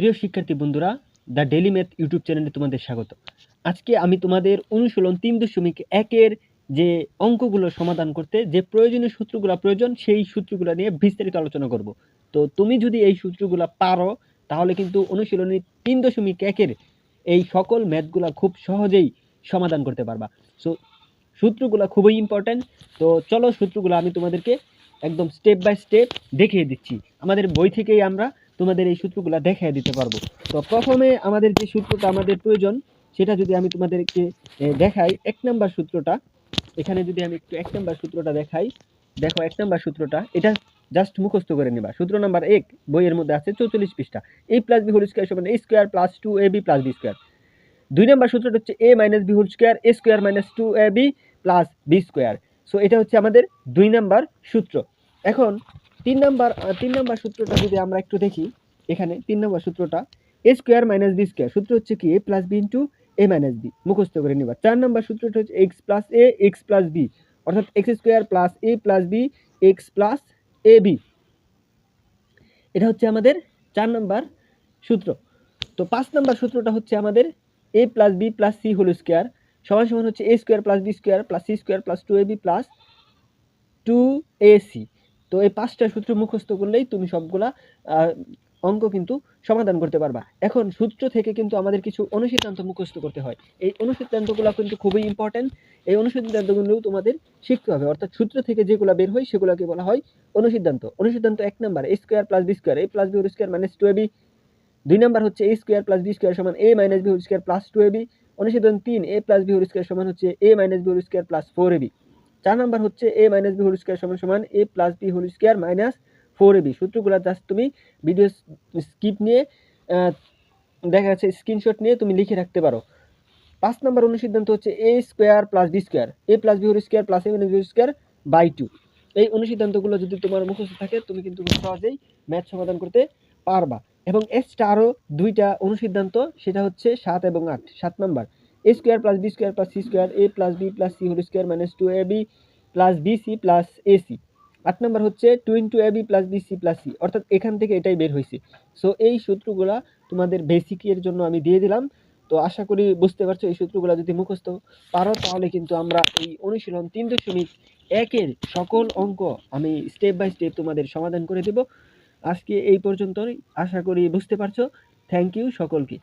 প্রিয় শিক্ষার্থী বন্ধুরা, দ্য ডেইলি ম্যাথ ইউটিউব চ্যানেলে তোমাদের স্বাগত। আজকে আমি তোমাদের অনুশীলন 3.1-এর যে অঙ্কগুলো সমাধান করতে যে প্রয়োজনীয় সূত্রগুলো প্রয়োজন, সেই সূত্রগুলো নিয়ে বিস্তারিত আলোচনা করব। তো তুমি যদি এই সূত্রগুলো পারো তাহলে কিন্তু অনুশীলনী 3.1-এর এই সকল ম্যাথগুলো খুব সহজেই সমাধান করতে পারবা। সো সূত্রগুলো খুবই ইম্পর্ট্যান্ট। তো চলো সূত্রগুলো আমি তোমাদেরকে একদম স্টেপ বাই স্টেপ দেখিয়ে দিচ্ছি। আমাদের বই থেকেই আমরা তোমাদের এই সূত্রগুলো দেখিয়ে দিতে পারবো। তো প্রথমে আমাদের যে সূত্রটা আমাদের প্রয়োজন সেটা যদি আমি তোমাদেরকে দেখাই, 1 নাম্বার সূত্রটা। এখানে যদি আমি একটু 1 নাম্বার সূত্রটা দেখাই, দেখো 1 নাম্বার সূত্রটা এটা জাস্ট মুখস্থ করে নেবা। সূত্র নাম্বার 1 বইয়ের মধ্যে আছে 44 পৃষ্ঠা। a + b হোল স্কয়ার সমান a square plus 2ab plus b square. 2 number সূত্রটা হচ্ছে a - b whole square a square minus 2ab plus b square. So এটা হচ্ছে আমাদের 2 নাম্বার সূত্র। এখন 3 নাম্বার সূত্রটা যদি আমরা একটু দেখি, এখানে 3 নাম্বার সূত্রটা a square minus b square. সূত্র হচ্ছে কি a plus b into a minus b, মুখস্থ করে নিবা। 4 নাম্বার সূত্রটা হচ্ছে x plus a x plus b, অর্থাৎ x square plus a plus b x plus ab। এটা হচ্ছে আমাদের 4 নাম্বার সূত্র। তো 5 নাম্বার সূত্রটা হচ্ছে আমাদের a plus b plus c whole square সমান সমান হচ্ছে a square plus b square plus c square plus 2ab plus 2ac। তো এই 5টা সূত্র মুখস্থ করলেই তুমি সবগুলা অঙ্ক কিন্তু সমাধান করতে পারবা। এখন সূত্র থেকে কিন্তু আমাদের কিছু অনুসিদ্ধান্ত মুখস্থ করতে হয়। এই অনুসিদ্ধান্তগুলো কিন্তু খুবই ইম্পর্টেন্ট। এই অনুসিদ্ধান্তগুলো তোমাদের শিখতে হবে, অর্থাৎ সূত্র থেকে যেগুলো বের হয় সেগুলোকে বলা হয় অনুসিদ্ধান্ত। অনুসিদ্ধান্ত 1 number a square plus b square a plus b whole square minus 2ab। 2 number হচ্ছে a square plus b square সমান a minus b whole square plus 2ab। অনুসিদ্ধান্ত 3 a plus b whole square সমান হচ্ছে a minus b whole square plus 4ab। 4 number হচ্ছে a minus b whole square সমান সমান a plus b whole square minus 4ab। সূত্রগুলো just তুমি video skip নিয়ে দেখা যাচ্ছে স্ক্রিনশট নিয়ে তুমি লিখে রাখতে পারো। 5 নাম্বার অনুসিদ্ধান্ত হচ্ছে a square plus b square a plus b whole square plus a minus b whole square by 2। এই অনুসিদ্ধান্তগুলো যদি তোমার মুখস্থ থাকে তুমি কিন্তু খুব সহজেই ম্যাথ সমাধান করতে পারবা। এবং এক্সট্রা আরও 2টা অনুসিদ্ধান্ত, সেটা হচ্ছে 7 এবং 8। 7 number a square plus b square plus c square a plus b plus c whole square minus 2ab plus bc plus ac। 8 number হচ্ছে 2 into ab plus bc plus c, অর্থাৎ এখান থেকে এটাই বের হয়েছে। সো এই সূত্রগুলা তোমাদের বেসিকের জন্য আমি দিয়ে দিলাম। তো আশা করি বুঝতে পারছো। এই সূত্রগুলো যদি মুখস্থ পারো তাহলে কিন্তু আমরা এই অনুশীলন 3.1-এর সকল অঙ্ক আমি স্টেপ বাই স্টেপ তোমাদের সমাধান করে দেব। আজকে এই পর্যন্তই, আশা করি বুঝতে পারছো। থ্যাংক ইউ সকলকে।